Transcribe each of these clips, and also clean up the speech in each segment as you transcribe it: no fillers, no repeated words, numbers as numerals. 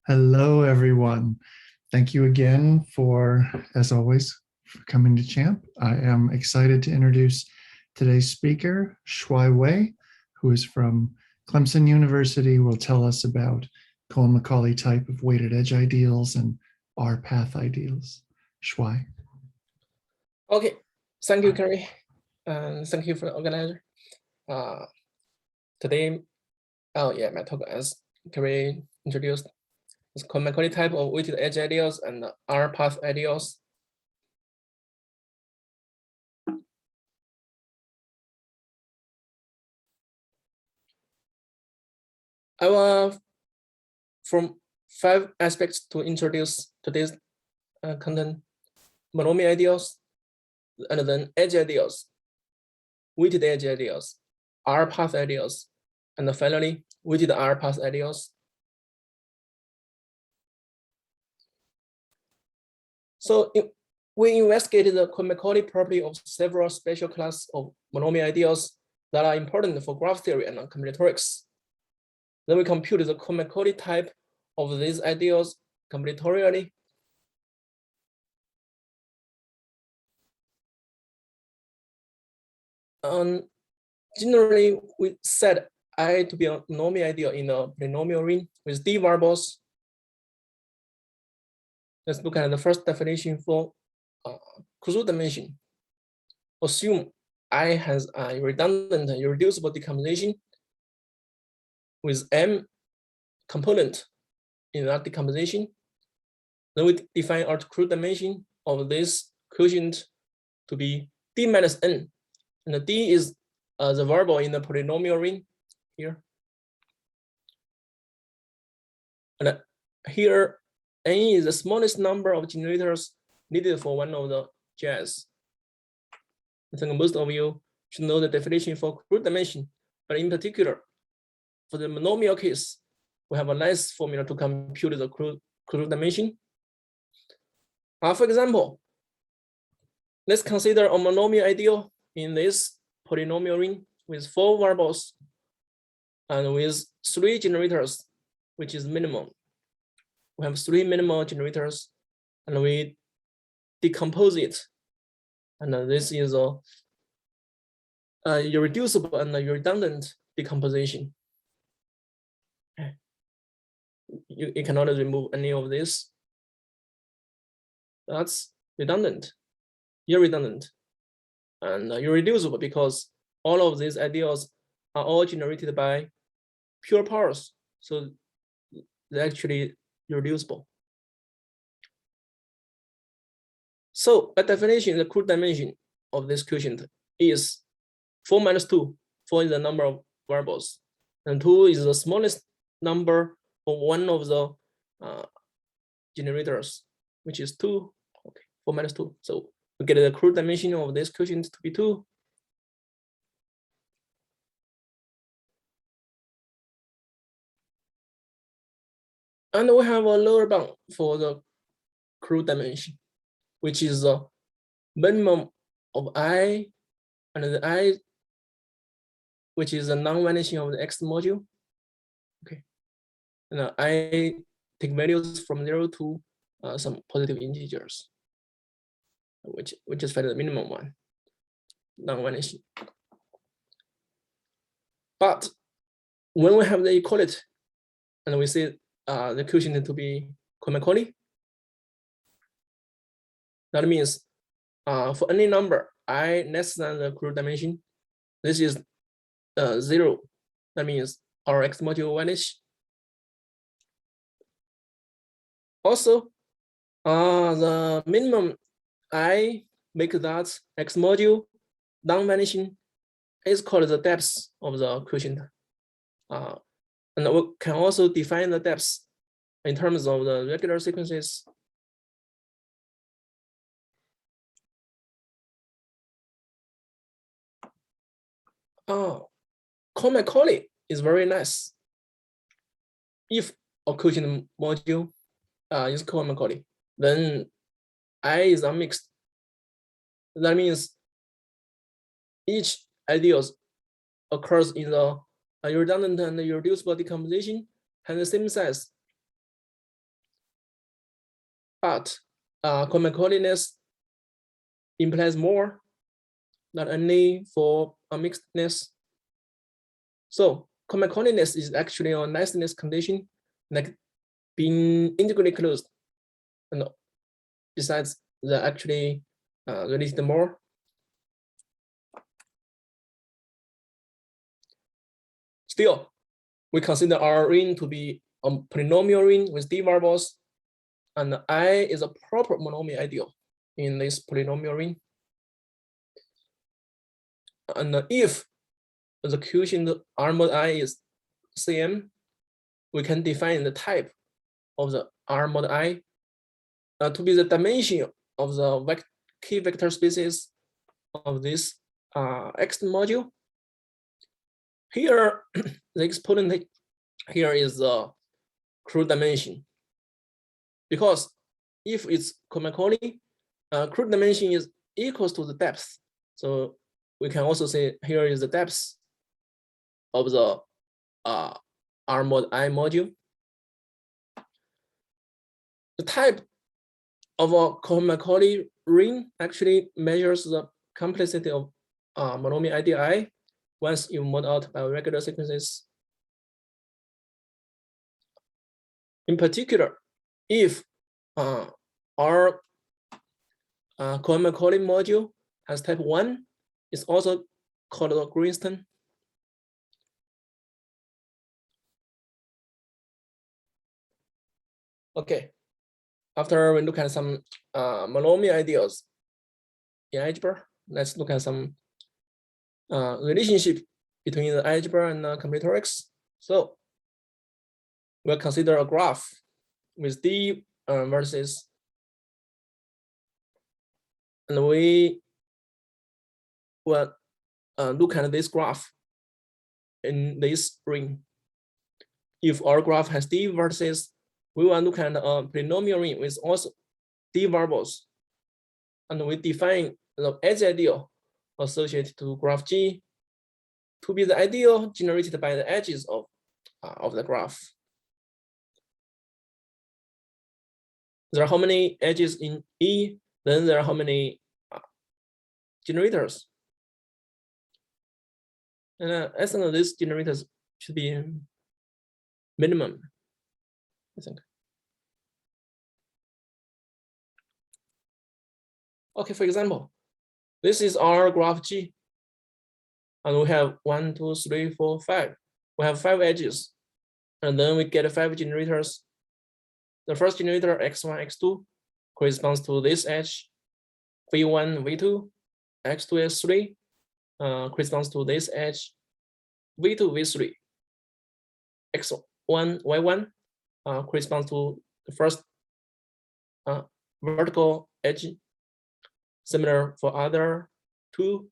Hello, everyone. Thank you again for, as always, for coming to Champ. I am excited to introduce today's speaker, Shuai Wei, who is from Clemson University, will tell us about Cohen-Macaulay type of weighted edge ideals and R-path ideals. Shuai. Okay, thank you, Kerry, and thank you for the organizer. Today, my talk, as Kerry introduced, is Cohen-Macaulay type of weighted edge ideals and R-path ideals. I will from 5 aspects to introduce today's content: monomial ideals, and then edge ideals, weighted edge ideals, R-path ideals, and finally weighted R-path ideals. So we investigated the Cohen-Macaulay property of several special classes of monomial ideals that are important for graph theory and combinatorics. Then we computed the Cohen-Macaulay type of these ideals combinatorially. Generally, we set I to be a monomial ideal in a polynomial ring with d variables. Let's look at the first definition for closed dimension. Assume I has a redundant irreducible decomposition with m component in that decomposition. Then we define our closed dimension of this quotient to be d minus n, and the d is the variable in the polynomial ring here. And here, n is the smallest number of generators needed for one of the jazz. I think most of you should know the definition for closed dimension, but in particular, for the monomial case, we have a nice formula to compute the closed dimension. For example, let's consider a monomial ideal in this polynomial ring with 4 variables and with 3 generators, which is minimum. We have 3 minimal generators, and we decompose it. And this is a irreducible and a redundant decomposition. You cannot remove any of this. That's redundant, irredundant, and irreducible because all of these ideals are all generated by pure powers. So they're actually irreducible. So by definition, the closed dimension of this quotient is 4 minus 2. 4 is the number of variables, and 2 is the smallest number of one of the generators, which is 2. Okay, 4 minus 2. So we get the closed dimension of this quotient to be 2. And we have a lower bound for the closed dimension, which is the minimum of I, and the I, which is the non-vanishing of the X module. Okay, and I take values from 0 to some positive integers, which we just find the minimum one, non-vanishing. But when we have the equality, and we see the quotient to be Cohen-Macaulay, that means for any number I less than the closed dimension, this is 0. That means our X module vanish. Also, the minimum I make that X module non-vanishing is called the depth of the quotient. And we can also define the depth in terms of the regular sequences. Cohen-Macaulay is very nice. If a quotient module is Cohen-Macaulay, then I is unmixed. That means each ideals occurs in the redundant and irreducible decomposition has the same size. but Cohen-Macaulayness implies more, not only for a mixedness. So Cohen-Macaulayness is actually a niceness condition, like being integrally closed. And besides, the actually related more. Still, we consider our ring to be a polynomial ring with d variables, and I is a proper monomial ideal in this polynomial ring. And if the quotient R mod I is Cm, we can define the type of the R mod I to be the dimension of the key vector spaces of this X module. Here, the exponent here is the crude dimension. Because if it's Cohen-Macaulay, crude dimension is equals to the depth. So we can also say here is the depth of the R mod I module. The type of a Cohen-Macaulay ring actually measures the complexity of monomial ID I once you mod out by regular sequences. In particular, if our Cohen-Macaulay module has type 1, it's also called a Greenstein. Okay, after we look at some monomial ideals in algebra, let's look at some relationship between the algebra and combinatorics. So we'll consider a graph with D versus, and we will look at this graph in this ring. If our graph has D versus, we will look at a polynomial ring with also D variables, and we define the edge ideal associated to graph G to be the ideal generated by the edges of the graph. There are how many edges in E, then there are how many generators. And I think these generators should be minimum, I think. Okay, for example, this is our graph G. And we have 1, 2, 3, 4, 5. We have 5 edges. And then we get 5 generators. The first generator, x1, x2, corresponds to this edge. v1, v2, x2, x3 corresponds to this edge. v2, v3, x1, y1 corresponds to the first vertical edge. Similar for other 2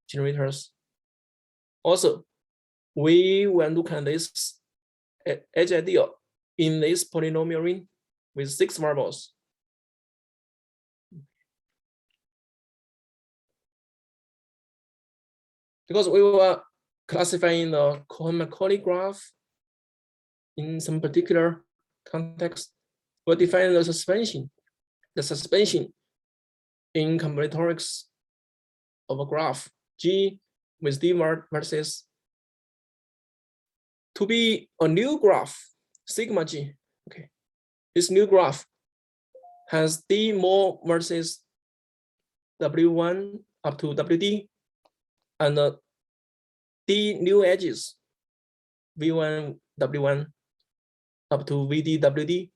generators. Also, we will look at this edge ideal in this polynomial ring with 6 variables. Because we were classifying the Cohen-Macaulay graph in some particular context, we'll define the suspension in combinatorics of a graph G with D versus to be a new graph, sigma G. Okay, this new graph has D more versus W1 up to WD, and D new edges, V1, W1 up to VD, WD.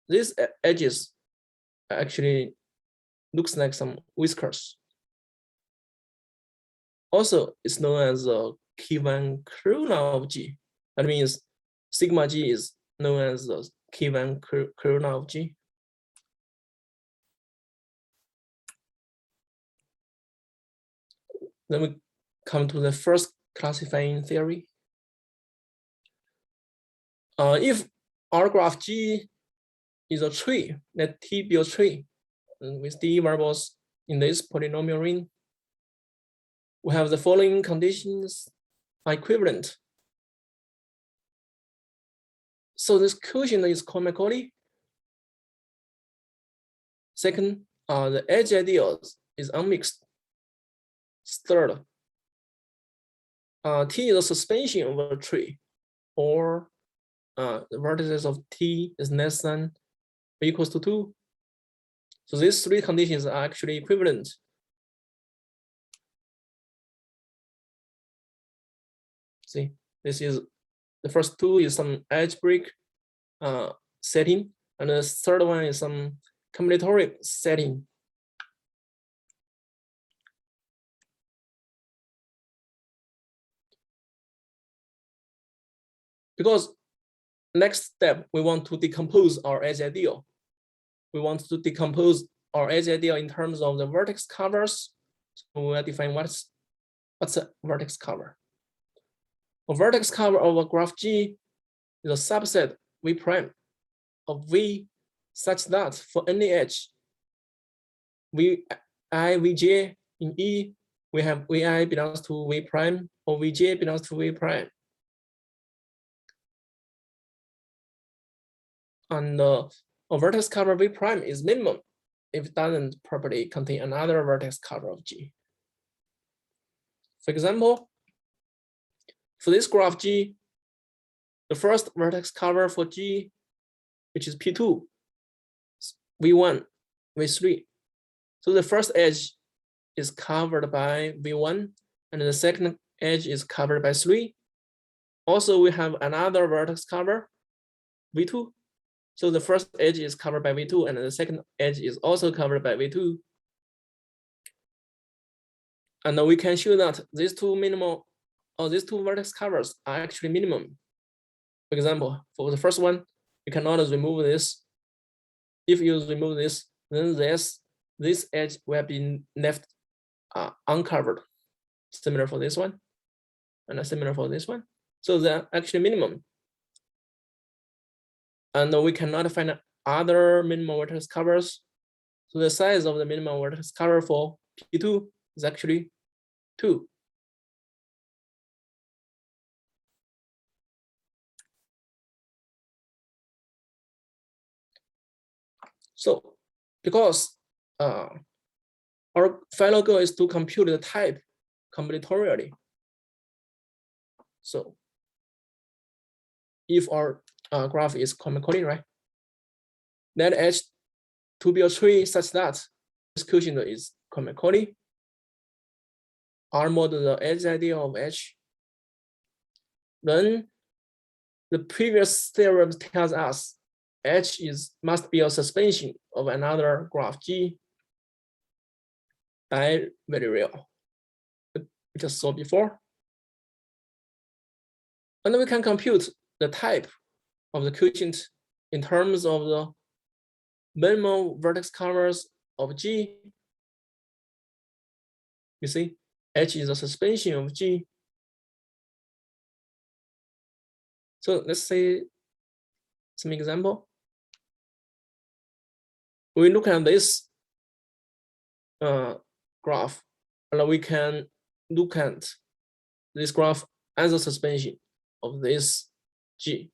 These edges actually looks like some whiskers. Also, it's known as a Key-Van corona of G. That means sigma G is known as the Key-Van corona of G. Then we come to the first classifying theory. If our graph G is a tree, let T be a tree, and with D variables in this polynomial ring, we have the following conditions are equivalent. So this quotient is Cohen-Macaulay, Second, the edge ideals is unmixed. Third, T is a suspension of a tree, or the vertices of T is less than or equals to 2. So these three conditions are actually equivalent. See, this is the first two is some algebraic setting, and the third one is some combinatoric setting. Because next step, we want to decompose our edge ideal. We want to decompose our edge ideal in terms of the vertex covers. So we will define what's a vertex cover. A vertex cover of a graph G is a subset V prime of V such that for any edge Vi, Vj in E, we have Vi belongs to V prime or Vj belongs to V prime. And a vertex cover V prime is minimum if it doesn't properly contain another vertex cover of G. For example, for this graph G, the first vertex cover for G, which is P2, V1, V3. So the first edge is covered by V1, and the second edge is covered by 3. Also, we have another vertex cover, V2. So the first edge is covered by V2, and the second edge is also covered by V2. And we can show that these two minimal, or these two vertex covers are actually minimum. For example, for the first one, you cannot remove this. If you remove this, then this edge will be left uncovered. Similar for this one, and similar for this one. So they're actually minimum. And we cannot find other minimal vertex covers. So the size of the minimal vertex cover for P2 is actually 2. So because our final goal is to compute the type combinatorially. So if our graph is Cohen-Macaulay, right? Let H to be a tree such that this quotient is Cohen-Macaulay. R mod the edge ideal of H. Then the previous theorem tells us H must be a suspension of another graph G by very real. We just saw before. And we can compute the type of the quotient in terms of the minimal vertex covers of G. You see, H is a suspension of G. So let's say some example. We look at this graph, and we can look at this graph as a suspension of this G.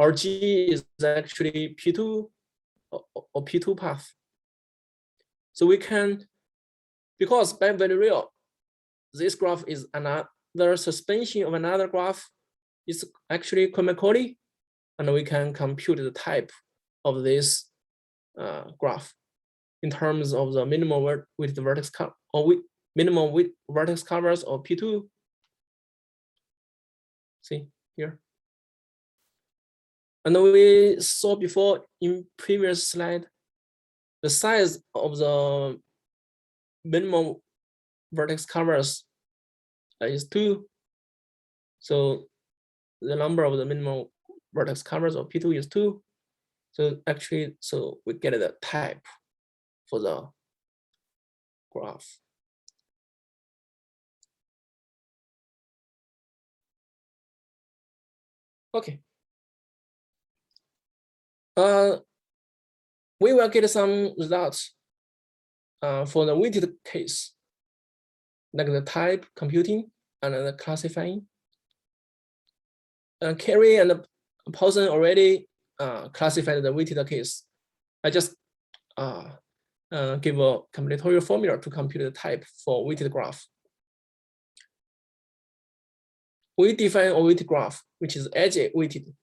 Our G is actually P2 or P2 path. So we can, because by very real, this graph is another suspension of another graph. It's actually Cohen-Macaulay, and we can compute the type of this graph in terms of the minimal with the vertex cover or with minimal with vertex covers of P2. See here. And we saw before in previous slide, the size of the minimal vertex covers is 2. So the number of the minimal vertex covers of P2 is 2. So actually, so we get the type for the graph. Okay. We will get some results for the weighted case, like the type computing and the classifying. Carrie and Paulson already classified the weighted case. I just give a combinatorial formula to compute the type for weighted graph. We define a weighted graph, which is edge weighted.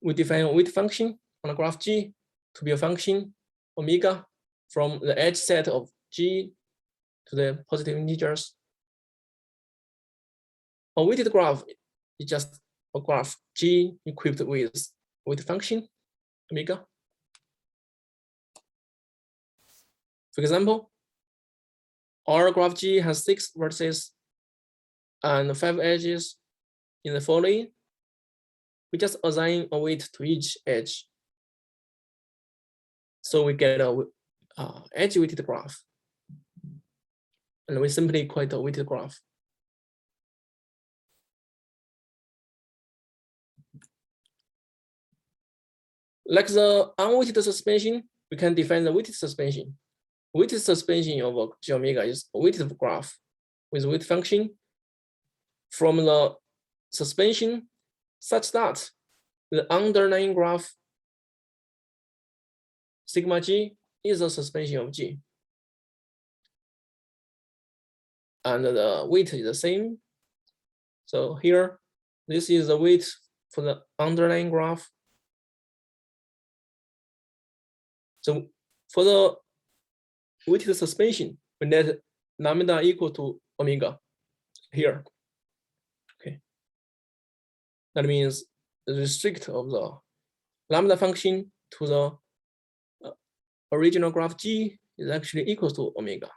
We define a weight function on a graph G to be a function omega from the edge set of G to the positive integers. A weighted graph is just a graph G equipped with weight function omega. For example, our graph G has 6 vertices and 5 edges. In the following, we just assign a weight to each edge. So we get a edge weighted graph. And we simply call it a weighted graph. Like the unweighted suspension, we can define the weighted suspension. Weighted suspension of G omega is a weighted graph with weight function from the suspension such that the underlying graph sigma G is a suspension of G. And the weight is the same. So here, this is the weight for the underlying graph. So for the weighted suspension, we let lambda equal to omega here. Okay. That means the restrict of the lambda function to the original graph G is actually equal to omega.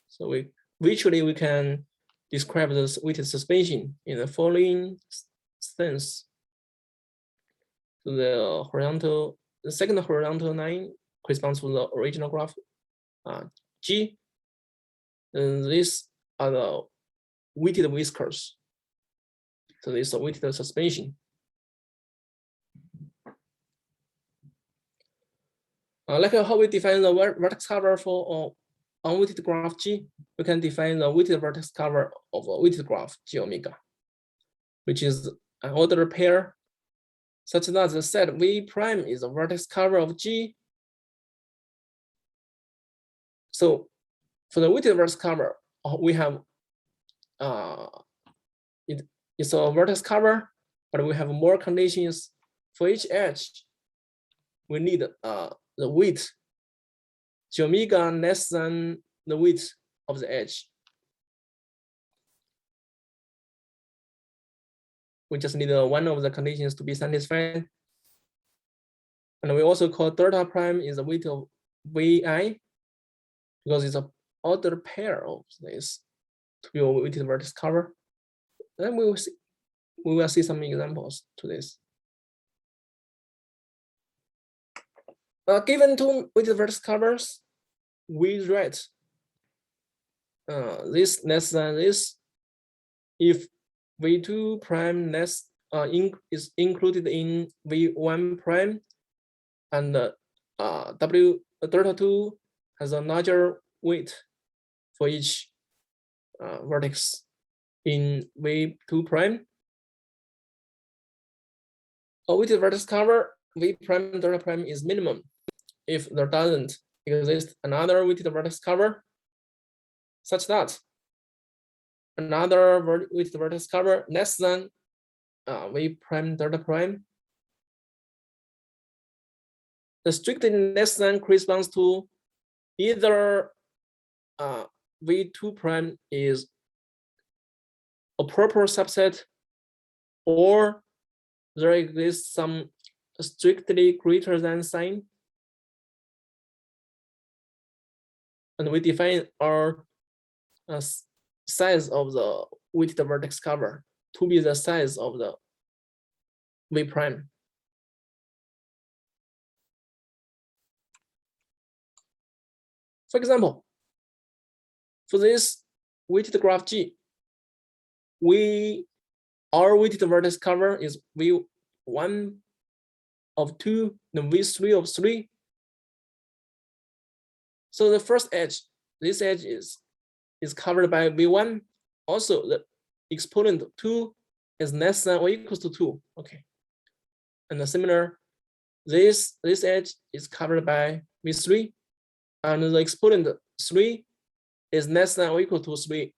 So we can describe this weighted suspension in the following sense. So the second horizontal line corresponds to the original graph G. And these are the weighted whiskers. So this is a weighted suspension. Like how we define the vertex cover for unweighted graph G, we can define the weighted vertex cover of a weighted graph G omega, which is an ordered pair such that the set V prime is a vertex cover of G. So for the weighted vertex cover, we have it's a vertex cover, but we have more conditions. For each edge, we need the weight G omega less than the weight of the edge. We just need one of the conditions to be satisfied. And we also call delta prime is the weight of Vi, because it's an ordered pair of this to be a weighted vertex cover. Then we will see some examples to this. Given two weighted vertex covers, we write this less than this if V2 prime less is included in V1 prime, and delta 2 has a larger weight for each vertex in V2 prime. A weighted vertex cover V prime delta prime is minimum if there doesn't exist another weighted vertex cover such that another weighted vertex cover less than V prime delta prime. The strictly less than corresponds to either V2 prime is a proper subset, or there exists some strictly greater than sign. And we define our size of the weighted vertex cover to be the size of the V prime. For example, for this weighted graph G, our weighted vertex cover is V1 of 2, then V3 of 3. So the first edge, this edge is covered by V1. Also, the exponent 2 is less than or equals to 2. Okay. And similar, this edge is covered by V3, and the exponent 3 is less than or equal to 3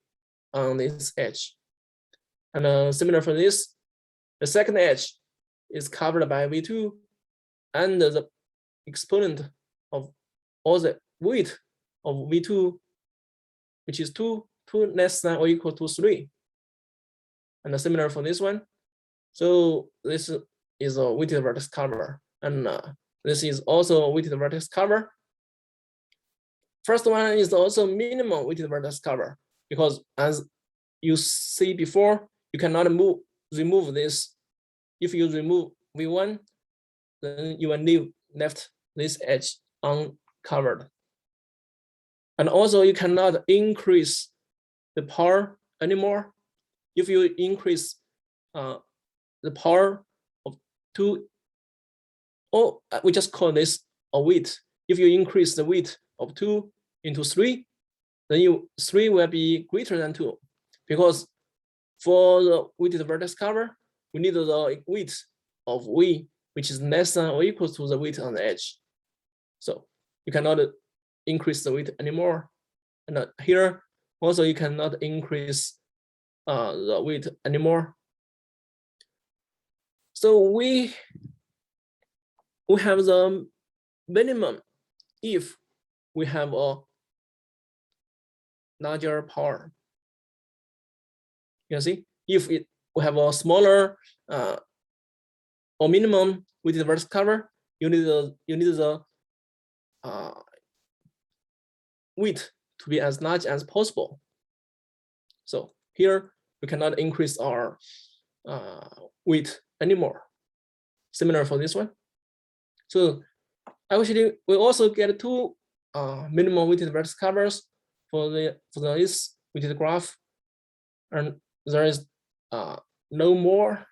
on this edge. And similar for this, the second edge is covered by V2, and the exponent of all the weight of V2, which is 2 less than or equal to 3. And similar for this one. So this is a weighted vertex cover, and this is also a weighted vertex cover. First one is also minimum weighted vertex cover, because as you see before, you cannot remove this. If you remove V1, then you will leave left this edge uncovered. And also you cannot increase the power anymore. If you increase the power of 2, or we just call this a weight. If you increase the weight of 2 into 3, then 3 will be greater than 2, because for the weighted vertex cover, we need the weight of V, which is less than or equal to the weight on the edge. So you cannot increase the weight anymore. And here also you cannot increase the weight anymore. So we have the minimum if we have a larger power. You can see, if we have a smaller or minimum weighted vertex cover, you need the weight to be as large as possible. So here we cannot increase our weight anymore. Similar for this one. So actually, we also get 2 minimum weighted vertex covers for this weighted graph, and there is no more,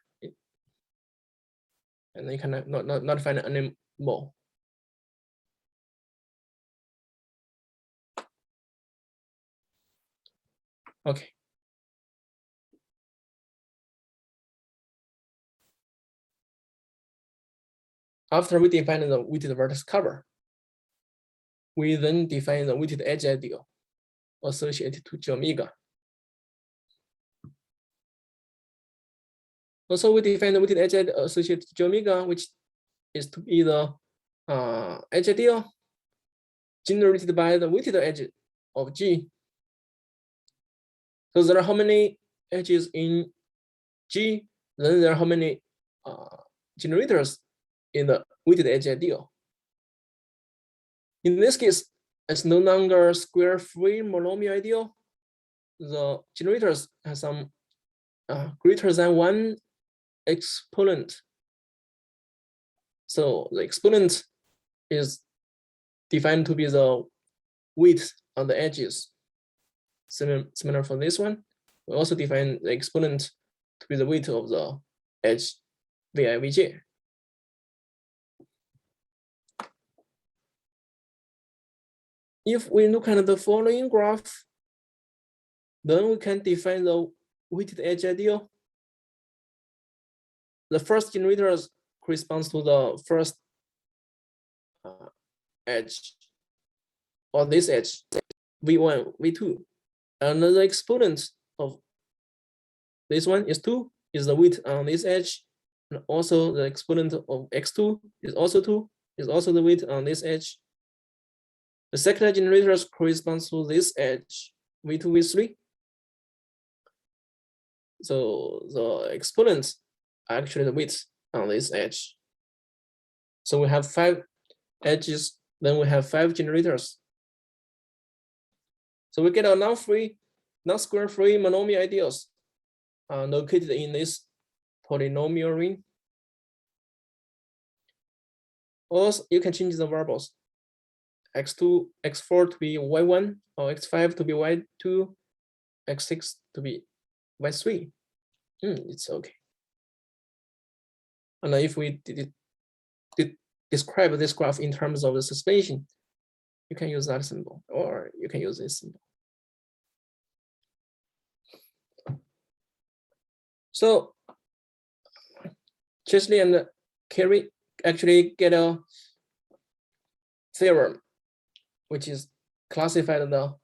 and you cannot not find any more. Okay. After we define the weighted vertex cover, we then define the weighted edge ideal associated to G omega. Also, we define the weighted edge ideal associated to G omega, which is to be the edge ideal generated by the weighted edge of G. So there are how many edges in G, then there are how many generators in the weighted edge ideal. In this case, it's no longer square-free monomial ideal. The generators have some greater than 1 exponent. So the exponent is defined to be the weight on the edges. Similar for this one. We also define the exponent to be the weight of the edge Vi, Vj. If we look at the following graph, then we can define the weighted edge ideal. The first generator corresponds to the first edge, or this edge, V1, V2. And the exponent of this one is 2, is the weight on this edge. And also the exponent of x2 is also 2, is also the weight on this edge. The second generator corresponds to this edge, V2, V3. So the exponents are actually the weights on this edge. So we have 5 edges, then we have 5 generators. So we get a non-square-free monomial ideals located in this polynomial ring. Also, you can change the variables. X2, X4 to be Y1, or X5 to be Y2, X6 to be Y3. It's okay. And if we describe this graph in terms of the suspension, you can use that symbol, or you can use this symbol. So Chesley and Carey actually get a theorem which is classified the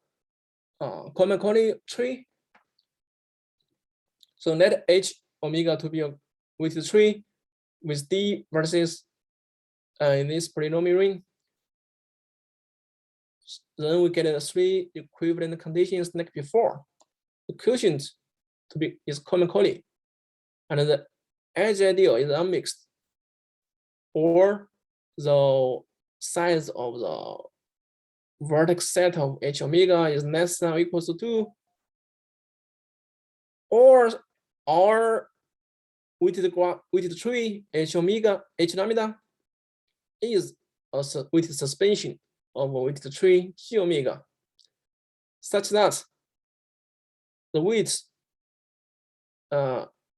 Cohen-Macaulay tree. So let H omega to be a weighted tree with D versus in this polynomial ring. Then we get the three equivalent conditions like before. The quotient to be is Cohen-Macaulay, and the edge ideal is unmixed, or the size of the vertex set of H omega is less than or equals to 2, or our weighted tree H omega H lambda is a weighted suspension of a weighted tree G omega, such that the weight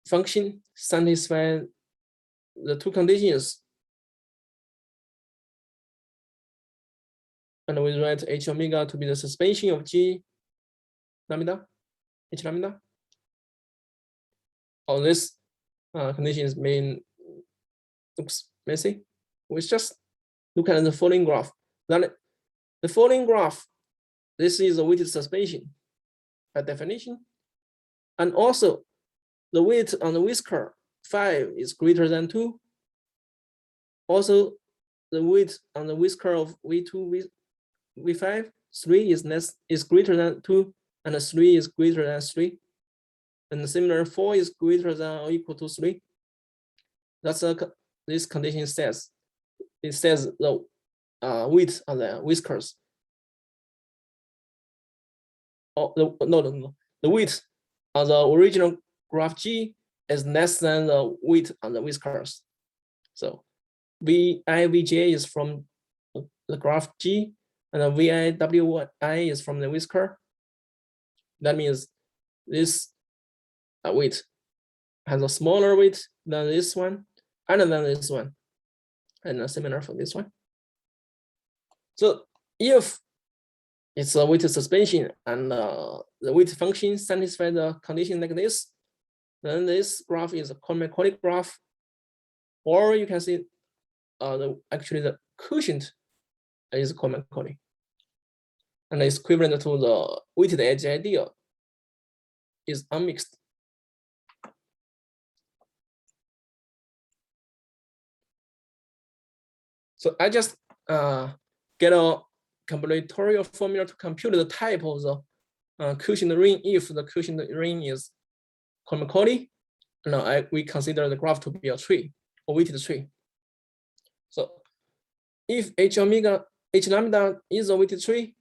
function satisfies the two conditions, and we write H omega to be the suspension of G lambda, H lambda. All these conditions looks messy. We just look at the following graph. Then the following graph, this is a weighted suspension by definition, and also the weight on the whisker 5 is greater than 2. Also, the weight on the whisker of V2, V5, 3 is greater than 2, and 3 is greater than 3. And similar, 4 is greater than or equal to 3. That's this condition says. It says the weight on the whiskers. Oh, no. The weight on the original graph G is less than the weight on the whiskers. So VI, is from the graph G, and the VI, is from the whisker. That means this weight has a smaller weight than this one, and than this one, and similar for this one. So if it's a weighted suspension and the weight function satisfies the condition like this, then this graph is a Cohen-Macaulay graph, or you can see actually the quotient is Cohen-Macaulay, and it's equivalent to the weighted edge ideal is unmixed. So I just get a combinatorial formula to compute the type of the quotient ring if the quotient ring is Cohen-Macaulay. Now we consider the graph to be a tree, a weighted tree. So if H lambda is a weighted tree,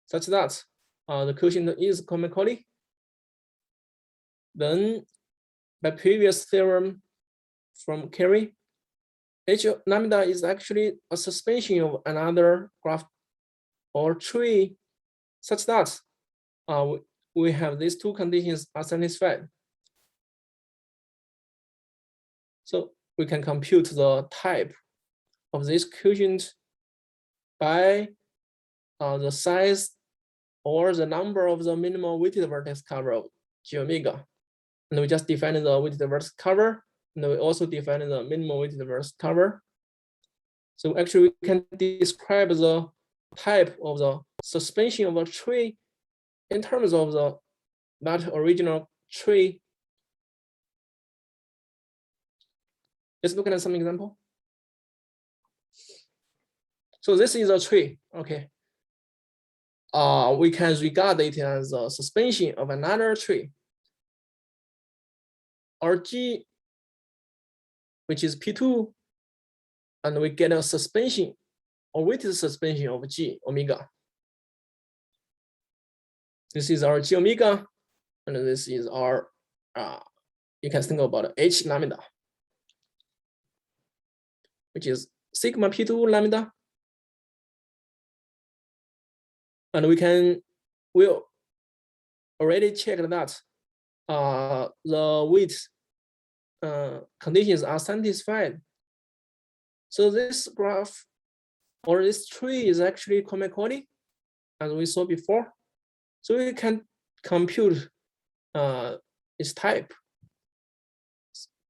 such that the quotient is Cohen-Macaulay, then by previous theorem from Carey, H lambda is actually a suspension of another graph or tree, such that we have these two conditions are satisfied. So we can compute the type of this quotient by the size or the number of the minimal weighted vertex cover of G omega. And we just define the weighted vertex cover, and we also define the minimal weighted vertex cover. So actually we can describe the type of the suspension of a tree in terms of that original tree. Let's look at some example. So this is a tree, okay. We can regard it as a suspension of another tree. Our G, which is P2, and we get a suspension or weighted suspension of G omega. This is our G omega, and this is our, you can think about H lambda, which is sigma P2 lambda. And we'll already check that the weight conditions are satisfied. So this graph or this tree is actually Cohen-Macaulay, as we saw before. So we can compute its type.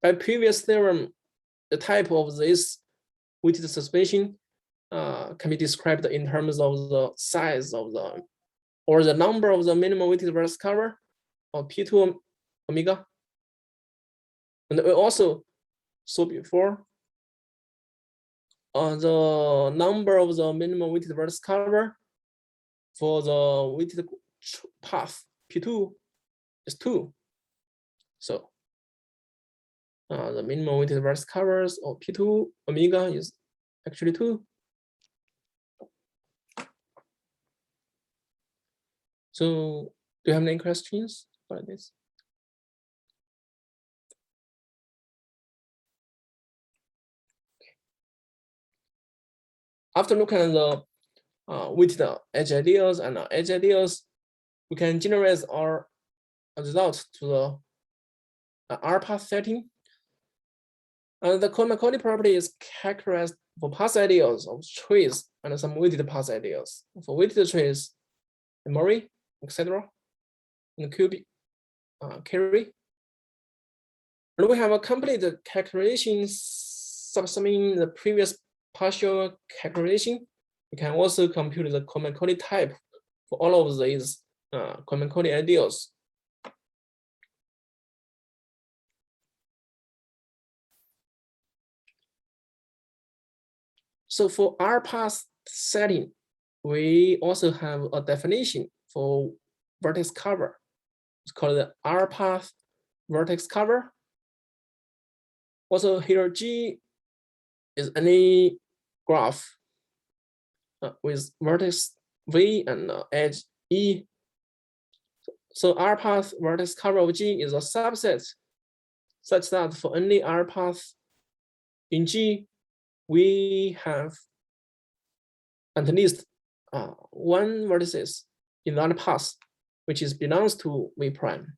By previous theorem, the type of this weighted suspension can be described in terms of the size of the, or the number of the minimum weighted vertex cover, or P2 omega. And we also saw before the number of the minimum weighted vertex cover for the weighted path P2 is 2. So the minimum weighted vertex covers of P2 omega is actually 2. So do you have any questions about this? After looking at the weighted edge ideals and edge ideals, we can generalize our result to the R path setting. And the Cohen-Macaulay property is characterized for path ideals of trees and some weighted path ideals. For weighted trees, Murray, etc., and cubic carry. And we have a complete calculation subsuming the previous partial calculation. We can also compute the Cohen-Macaulay type for all of these Cohen-Macaulay ideals. So for R path setting, we also have a definition for vertex cover. It's called the R path vertex cover. Also here G is any graph with vertex V and edge E. So R path vertex cover of G is a subset such that for any R path in G, we have at least one vertices in that path, which belongs to V prime.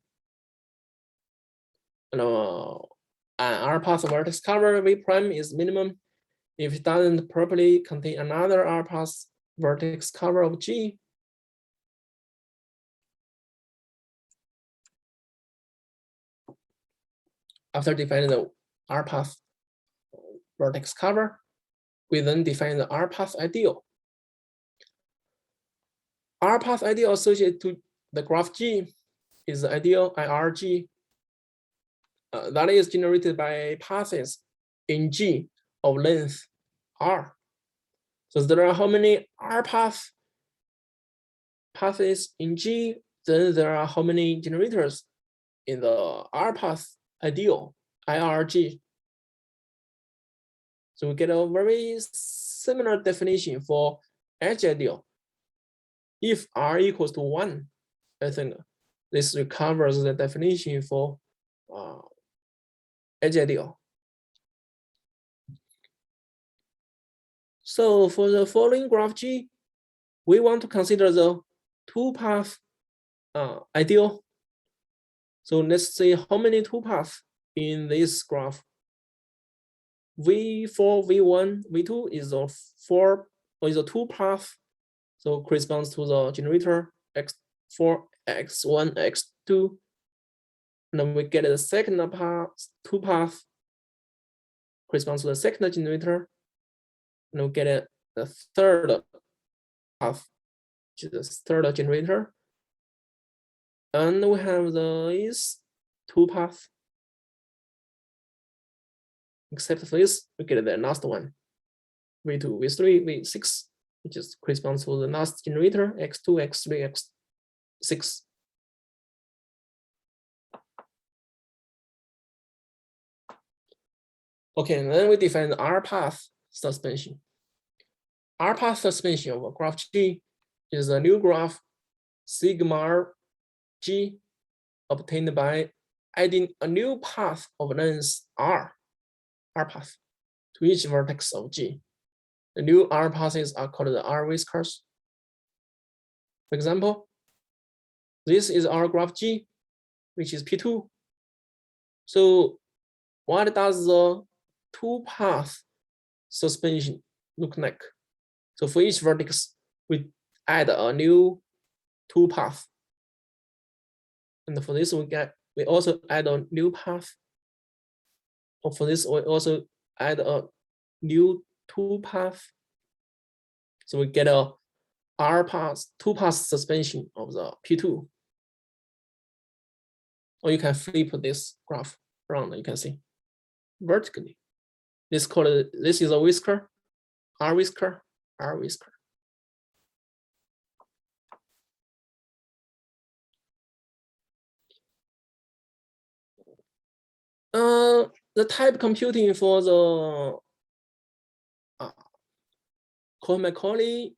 And R path vertex cover V prime is minimum if it doesn't properly contain another R path vertex cover of G. After defining the R path vertex cover, we then define the R path ideal. R path ideal associated to the graph G is the ideal IRG that is generated by paths in G of length R. So there are how many R paths in G, then there are how many generators in the R path ideal IRG. So we get a very similar definition for edge ideal. If R equals to 1, I think this recovers the definition for edge ideal. So for the following graph G, we want to consider the two-path ideal. So let's see how many two paths in this graph. V4, V1, V2 is a two path, so corresponds to the generator X4, X1, X2. And then we get the second path, two path, corresponds to the second generator. And we get the third path, which is the third generator. And we have these two paths. Except for this, we get the last one, V2, V3, V6, which is corresponds to the last generator, X2, X3, X6. Okay, and then we define the R path suspension. R path suspension of a graph G is a new graph sigma G obtained by adding a new path of length R path to each vertex of G. The new R paths are called the R whiskers. For example, this is our graph G, which is P2. So what does the two path suspension look like? So for each vertex, we add a new two path. And for this, we also add a new path. Or for this, we also add a new two path. So we get a R path, 2-path suspension of the P2. Or you can flip this graph around, you can see vertically. This is a whisker, R whisker, R whisker. The type computing for the Cohen-Macaulay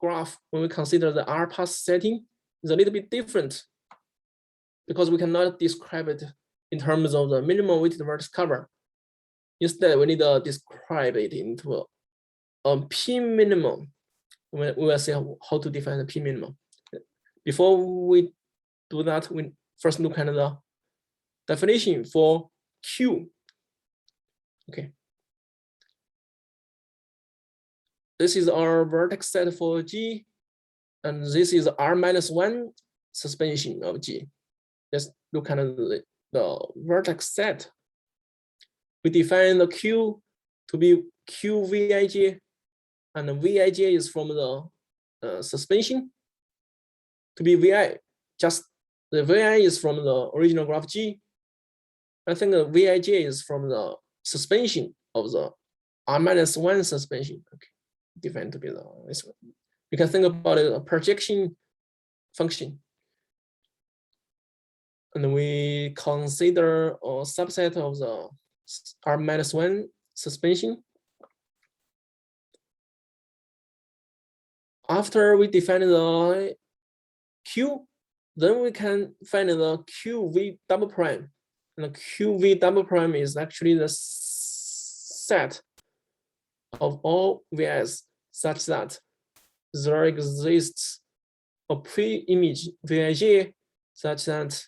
graph, when we consider the R path setting, is a little bit different because we cannot describe it in terms of the minimum weighted vertex cover. Instead, we need to describe it into a P minimum. We will see how to define the P minimum. Before we do that, we first look at the definition for Q. Okay. This is our vertex set for G, and this is R-1 suspension of G. Let's look at the vertex set. We define the Q to be QVIJ, and the VIJ is from the suspension to be VI. Just the VI is from the original graph G. I think the VIJ is from the suspension of the R-1 suspension. Okay, defined to be this one. You can think about it, a projection function. And we consider a subset of the R-1 suspension. After we define the Q, then we can find the QV double prime. And the QV double prime is actually the set of all VIs such that there exists a pre-image VIJ such that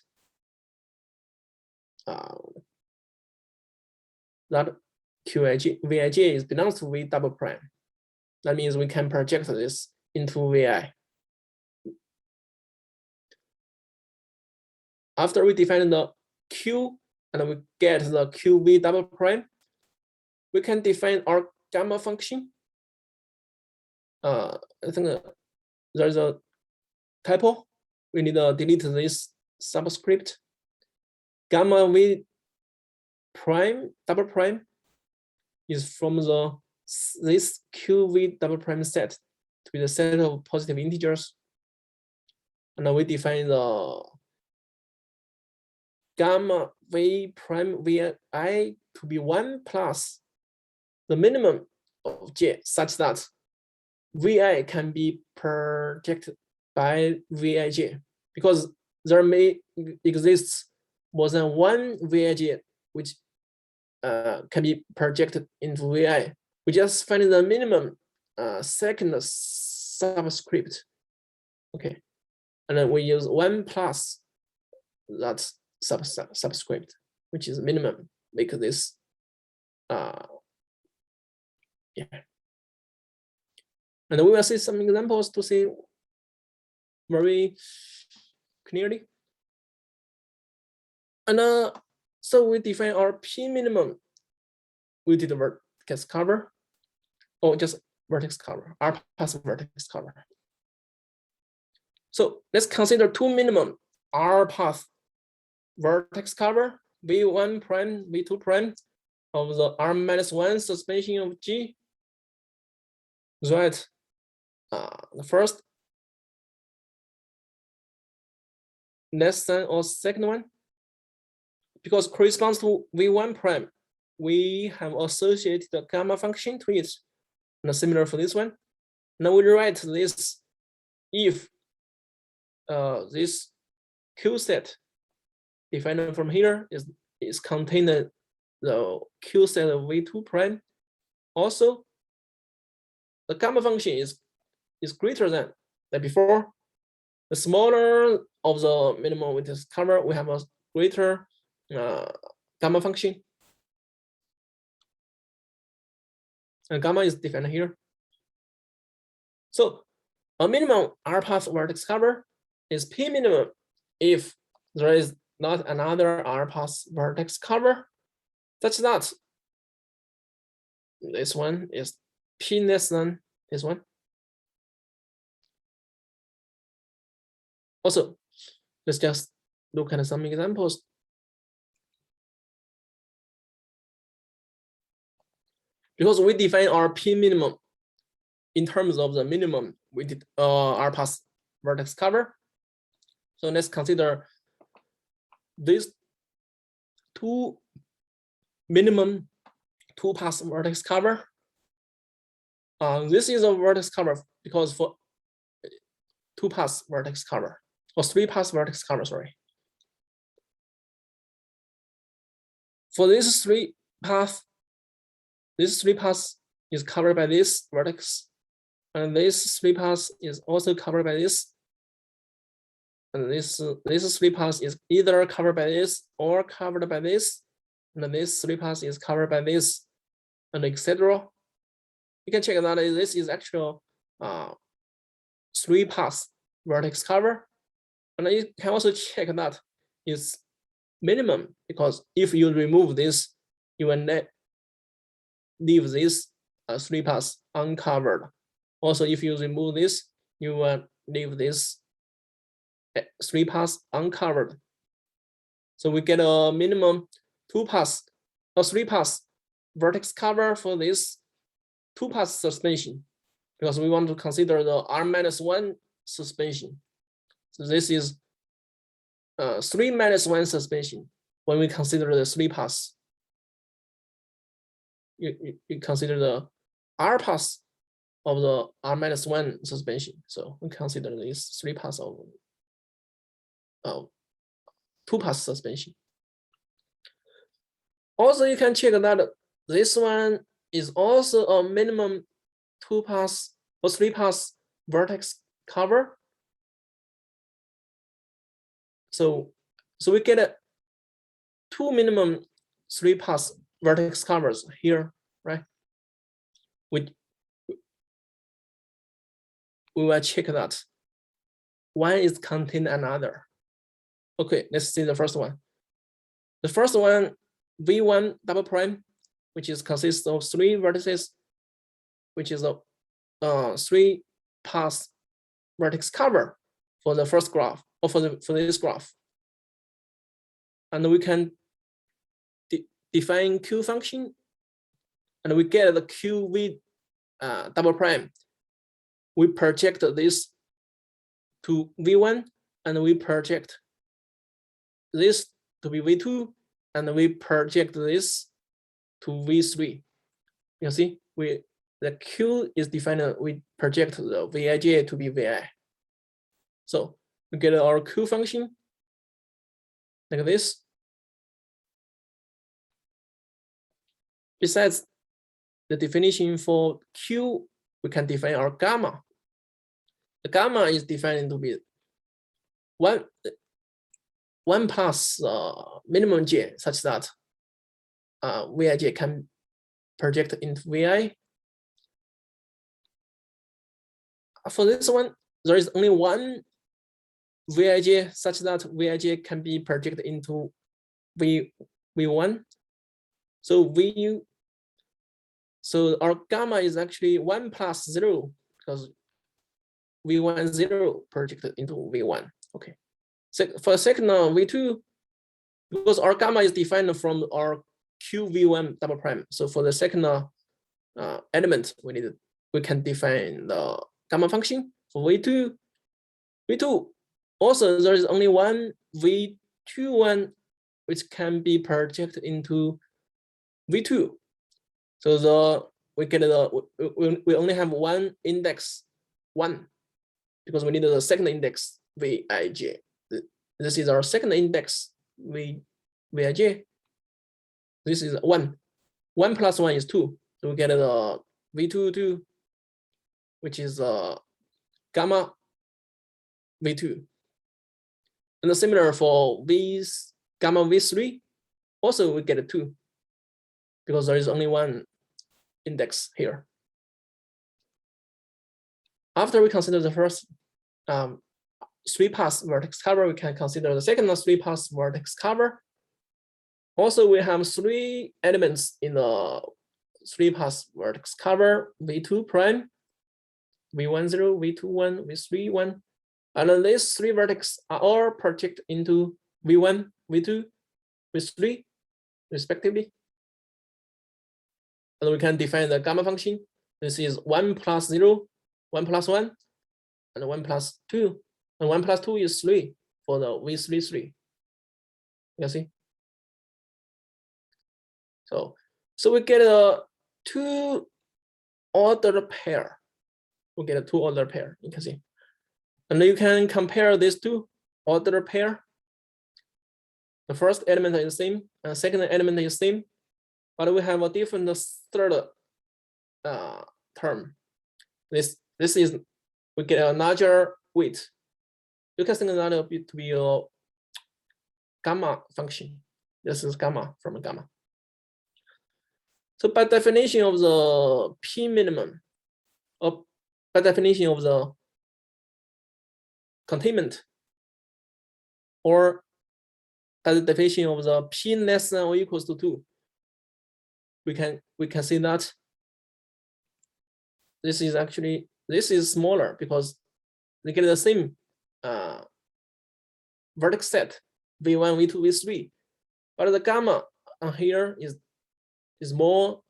that VIJ belongs to V double prime. That means we can project this into VI. After we define the Q and we get the QV double prime, we can define our gamma function. I think there's a typo. We need to delete this subscript. Gamma V prime double prime is from this QV double prime set to be the set of positive integers. And we define the gamma V prime Vi to be 1 plus the minimum of J such that Vi can be projected by Vij, because there may exist more than one Vij which can be projected into Vi. We just find the minimum second subscript. Okay, and then we use 1 plus that subscript, which is minimum, make this yeah. And we will see some examples to see very clearly. And so we define our P minimum weighted vertex cover, or just vertex cover, R path vertex cover. So let's consider two minimum R path vertex cover, V1 prime, V2 prime of the R-1 suspension of G. Right. The first less than or second one, because corresponds to V1 prime, we have associated the gamma function to it, and similar for this one. Now we write this if this Q set defined from here is contained the Q set of V2 prime. Also, the gamma function is greater than before. The smaller of the minimum weighted cover, we have a greater gamma function. And gamma is defined here. So a minimum R path vertex cover is P minimum if there is not another R path vertex cover, such that this one is P less than this one. Also, let's just look at some examples. Because we define our P minimum in terms of the minimum we did R pass vertex cover. So let's consider these two minimum 2-pass vertex cover. This is a vertex cover because for 2-pass vertex cover or 3-pass vertex cover, sorry. For this 3-pass is covered by this vertex, and this 3-pass is also covered by this. And this 3-pass is either covered by this or covered by this, and this 3-pass is covered by this, and etc. You can check that this is actual 3-pass vertex cover, and you can also check that it's minimum, because if you remove this, you will leave this 3-pass uncovered. Also, if you remove this, you will leave this 3-pass uncovered. So we get a minimum 2-pass or 3-pass vertex cover for this 2-pass suspension, because we want to consider the R-1 suspension. So this is 3-1 suspension when we consider the 3-pass. You consider the R pass of the R-1 suspension. So we consider this 3-pass of 2-pass suspension. Also, you can check that this one is also a minimum 2-pass or 3-pass vertex cover. So we get 2 minimum 3-pass vertex covers here, right? We will check that. One is contain another. Okay, let's see the first one. The first one, V1 double prime, which is consists of 3 vertices, which is a 3-pass vertex cover for the first graph, or for this graph. And we can define Q function, and we get the QV double prime. We project this to V1, and we project this to be V2, and we project this to V3. You see, the Q is defined, we project the Vij to be Vi. So we get our Q function like this. Besides the definition for Q, we can define our gamma. The gamma is defined to be 1 plus minimum j, such that Vij can project into Vi. For this one, there is only one Vij, such that Vij can be projected into V1. So our gamma is actually 1 plus 0, because V1 0 projected into V1. Okay. So for second V2, because our gamma is defined from our QV1 double prime. So for the second element, we can define the gamma function for V2. Also, there is only one V21 which can be projected into V2. So we only have one index 1, because we need the second index Vij. This is our second index Vij. This is 1. 1 plus 1 is 2. So we get the V22, which is gamma V2. And similar for gamma V3, also we get a 2, because there is only one index here. After we consider the first 3-pass vertex cover, we can consider the second 3-pass vertex cover. Also, we have 3 elements in the 3-pass vertex cover: V2 prime, V10, V21, V31, And then these three vertices are all projected into V1, V2, V3, respectively. And we can define the gamma function. This is 1 plus 0, 1 plus 1, and 1 plus 2. And 1 plus 2 is 3 for the V33. You see? So we get a two-ordered pair. We get a two-ordered pair, you can see. And you can compare these two ordered pair. The first element is the same, and the second element is the same, but we have a different third term. This is, we get a larger weight. You can think that to be a gamma function. This is gamma from gamma. So by definition of the P minimum, or by definition of the containment, or by the definition of the P less than or equals to 2, we can see that this is smaller because they get the same vertex set V1, V2, V3, but the gamma on here is more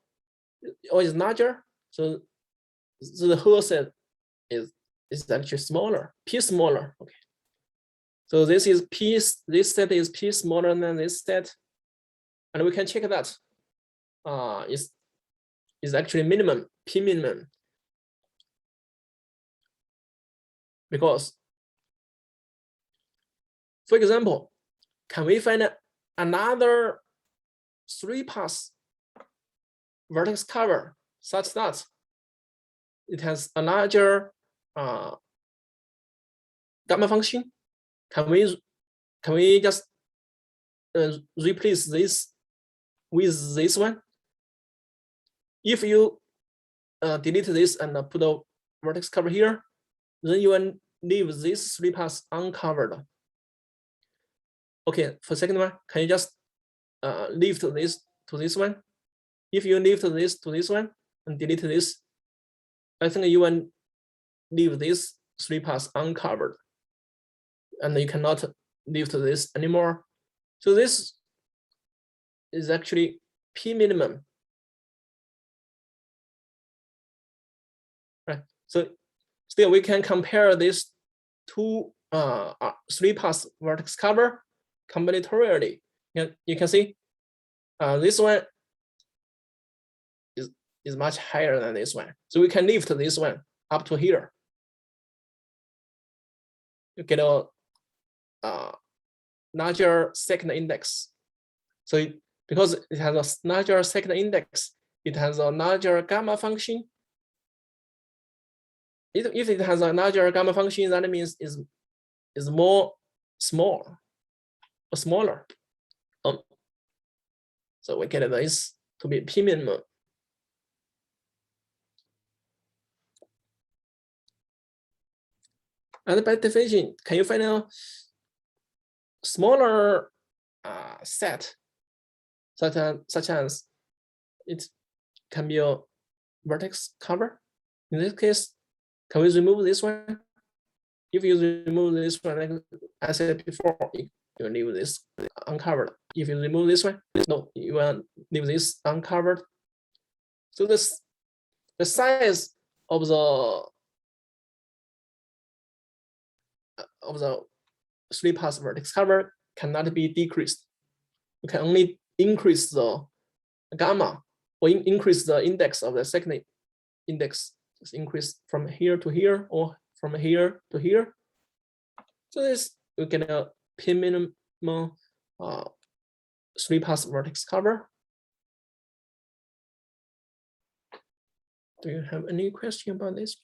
or is larger, so the whole set is actually smaller, P smaller. Okay, so this is P. This set is P smaller than this set, and we can check that is actually minimum, P minimum, because, for example, can we find another 3-pass vertex cover such that it has a larger gamma function? Can we just replace this with this one? If you delete this and put a vertex cover here, then you will leave this 3-pass uncovered. Okay, for second one, can you just lift this to this one? If you lift this to this one and delete this, I think you will leave this 3-pass uncovered, and you cannot lift this anymore. So this is actually P minimum. Right. So still we can compare these two 3-pass vertex cover combinatorially. You can see this one is much higher than this one. So we can lift this one up to here. You get a larger second index. So because it has a larger second index, it has a larger gamma function. If it has a larger gamma function, that means is more small or smaller. So we get this to be P minimum. And by definition, can you find a smaller set, such as it can be a vertex cover? In this case, can we remove this one? If you remove this one, like I said before, you leave this uncovered. If you remove this one, no, you will leave this uncovered. So the size of the 3-pass vertex cover cannot be decreased. You can only increase the gamma or increase the index of the second index. Just increase from here to here or from here to here. So this we get a P minimum 3-pass vertex cover. Do you have any question about this?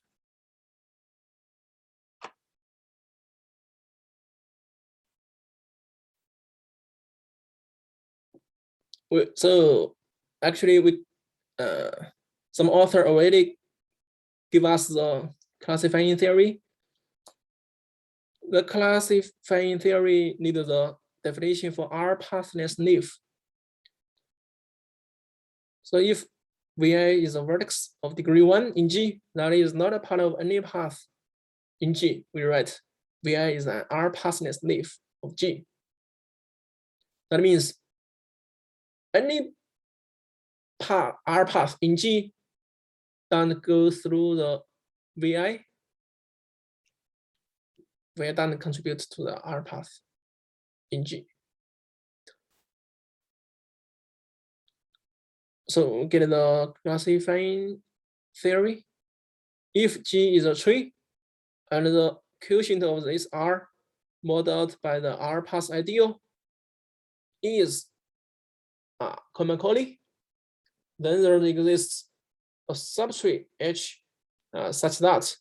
So actually, some author already give us the classifying theory. The classifying theory needs the definition for R pathless leaf. So if Vi is a vertex of degree 1 in G, that is not a part of any path in G, we write Vi is an R passless leaf of G. That means any R path in G don't go through the Vi don't contribute to the R path in G. So get the classifying theory. If G is a tree and the quotient of this R modeled by the R path ideal is Cohen-Macaulay, then there exists a subtree H such that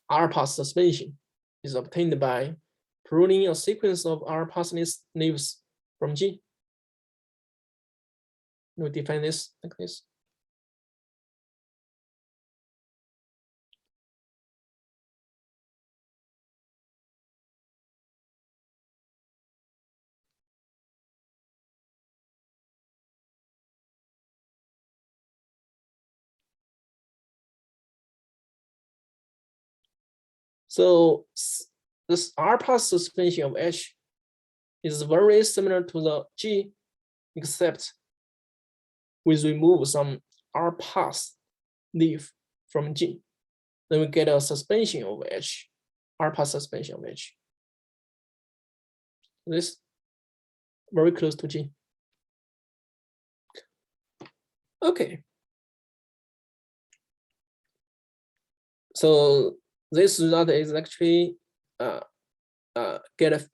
R path suspension is obtained by pruning a sequence of R passless leaves from G. We define this like this. So this R path suspension of H is very similar to the G, except we remove some R path leaf from G. Then we get a suspension of H, R path suspension of H. This very close to G. Okay. So this result is actually get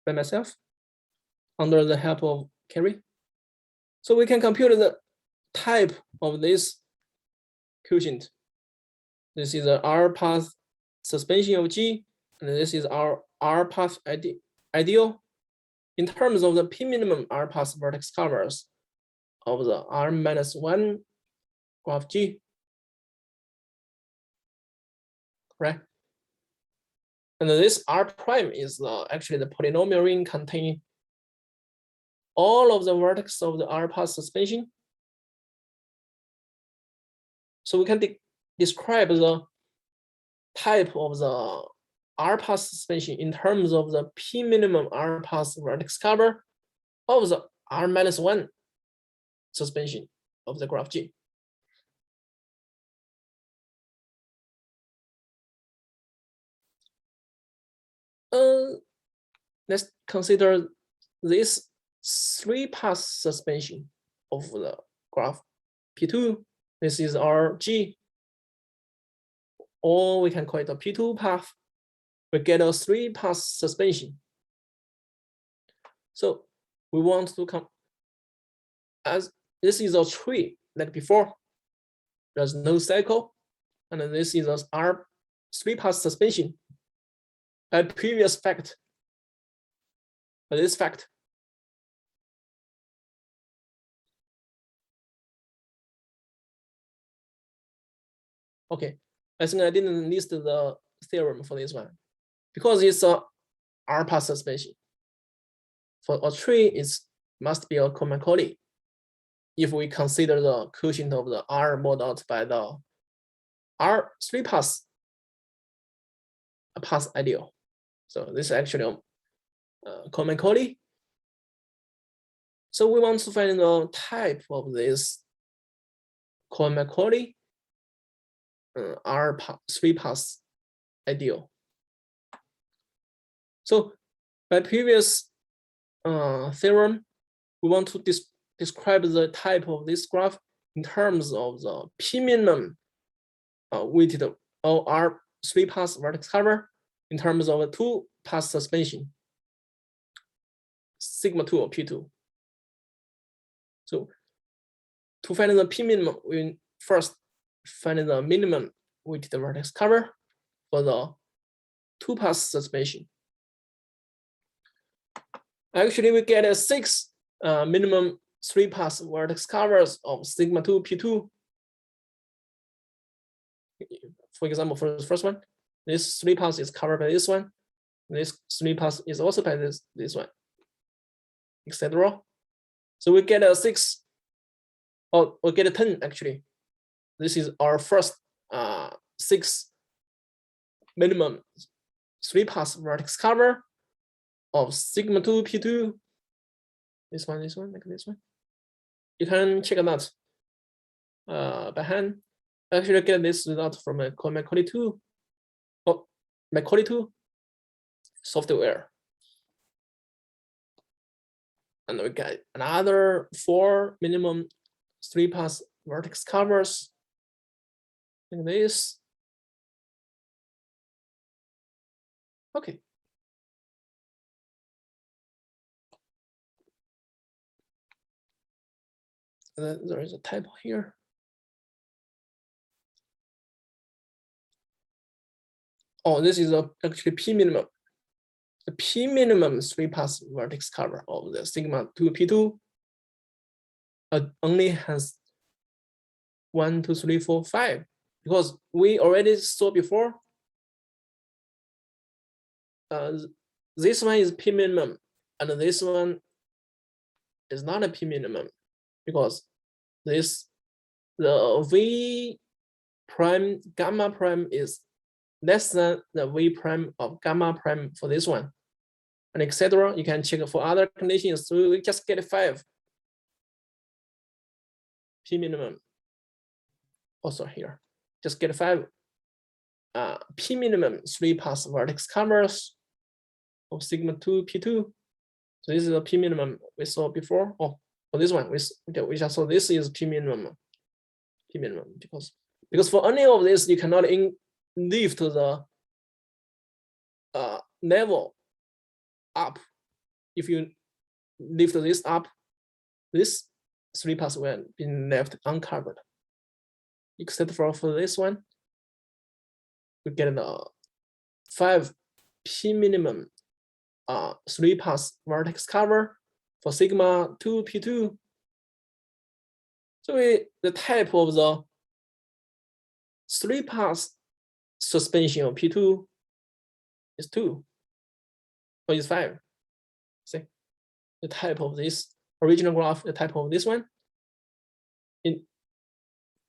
by myself under the help of Kerry. So we can compute the type of this quotient. This is the R path suspension of G, and this is our R path ideal in terms of the P minimum R path vertex covers of the R-1 graph G. Right? And this R prime is actually the polynomial ring containing all of the vertex of the R path suspension. So we can describe the type of the R path suspension in terms of the P minimum R path vertex cover of the R-1 suspension of the graph G. Let's consider this 3-path suspension of the graph P2. This is our G, or we can call it a P2 path. We get a 3-path suspension. So we want to come, as this is a tree like before, there's no cycle, and this is our 3-path suspension. A previous fact, this fact. Okay, I think I didn't list the theorem for this one because it's a R path suspension. For a tree, it must be a Cohen-Macaulay if we consider the quotient of the R modeled by the R3 path ideal. So this is actually a Cohen-Macaulay. So we want to find the type of this Cohen-Macaulay R3 path ideal. So by previous theorem, we want to describe the type of this graph in terms of the P minimum weighted or R3 path vertex cover in terms of a 2-path suspension, sigma 2 or P2. So to find the P minimum, we first find the minimum weighted vertex cover for the 2-path suspension. Actually, we get 6 minimum 3-path vertex covers of sigma 2 P2. For example, for the first one, this 3-path is covered by this one. This 3-path is also by this one, etc. So we get 6, or we get 10 actually. This is our first 6 minimum 3-pass vertex cover of sigma 2 p2. This one, like this one. You can check it out by hand. I actually get this result from a Cohen-Macaulay 2. Oh, Macaulay 2 software. And we get another 4 minimum 3-pass vertex covers like this. Okay. And then there is a typo here. Oh, this is actually P minimum. The P minimum 3-pass vertex cover of the sigma 2 P2 only has 1, 2, 3, 4, 5, because we already saw before. This one is P minimum, and this one is not a P minimum, because the V prime gamma prime is less than the V prime of gamma prime for this one, and etc. You can check for other conditions. So we just get 5 P minimum. Also here, just get 5 P minimum 3-pass vertex covers of sigma 2 P2. So this is a P minimum we saw before. Oh, for this one we just saw this is P minimum. P minimum because for any of this you cannot lift the level up. If you lift this up, this 3-pass will be left uncovered. Except for this one, we get the 5 P minimum 3-pass vertex cover for sigma 2 P2. So the type of the 3-pass suspension of P2 is 2, or is 5. See, the type of this original graph, the type of this one,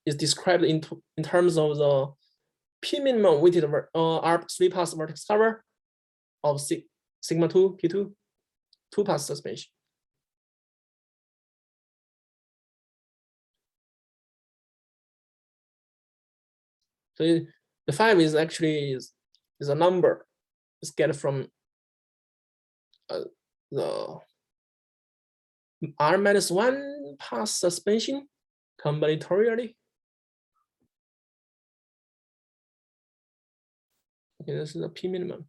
is described in terms of the P minimum weighted 3-pass vertex cover of sigma 2 P2 2-pass suspension. So the 5 is actually is a number. It's get from the R-1 pass suspension combinatorially. Okay, this is a P minimum.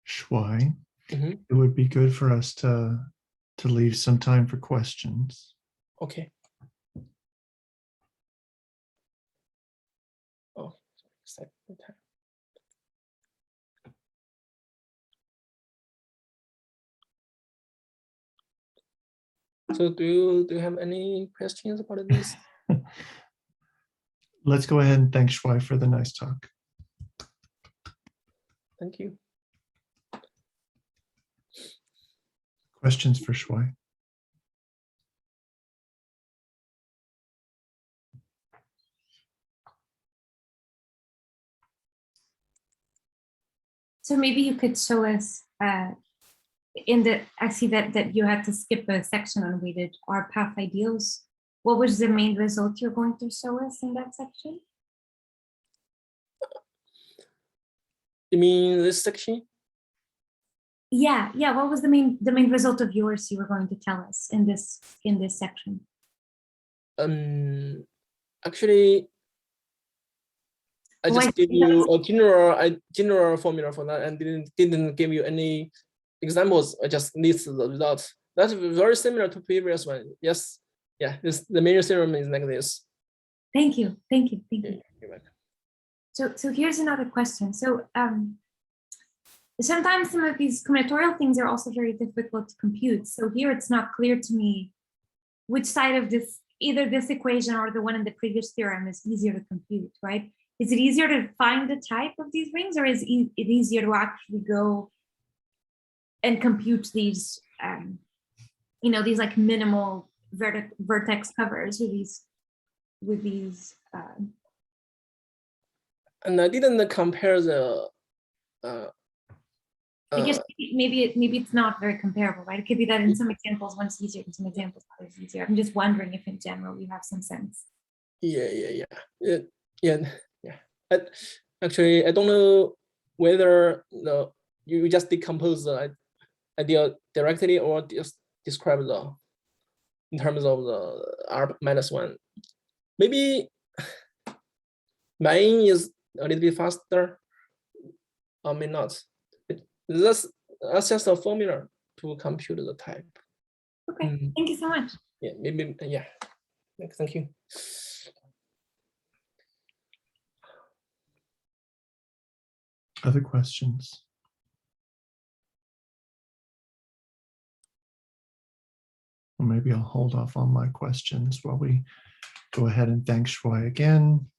Shuai, it would be good for us to leave some time for questions. Okay. Oh, set the time. So do you have any questions about this? Let's go ahead and thank Shuai for the nice talk. Thank you. Questions for Shuai? So maybe you could show us I see that you had to skip a section on weighted R path ideals. What was the main result you're going to show us in that section? You mean this section? Yeah. What was the main result of yours you were going to tell us in this section? Actually, I just gave you a general formula for that and didn't give you any examples. I just list the results. That's very similar to previous one. Yes. Yeah. The major theorem is like this. Thank you. Okay, you're welcome. So here's another question. So sometimes some of these combinatorial things are also very difficult to compute. So here it's not clear to me which side of this, either this equation or the one in the previous theorem, is easier to compute, right? Is it easier to find the type of these rings, or is it easier to actually go and compute these, these like minimal vertex covers with these And I didn't compare the. I guess maybe it's not very comparable, right? It could be that in some examples one's easier, in some examples one's easier. I'm just wondering if in general you have some sense. Yeah. Actually, I don't know whether you just decompose the idea directly or just describe in terms of the R-1. Maybe mine is a little bit faster, or may not. That's just a formula to compute the type. Okay, thank you so much. Yeah, maybe, yeah. Thank you. Other questions? Well, maybe I'll hold off on my questions while we go ahead and thank Shuai again.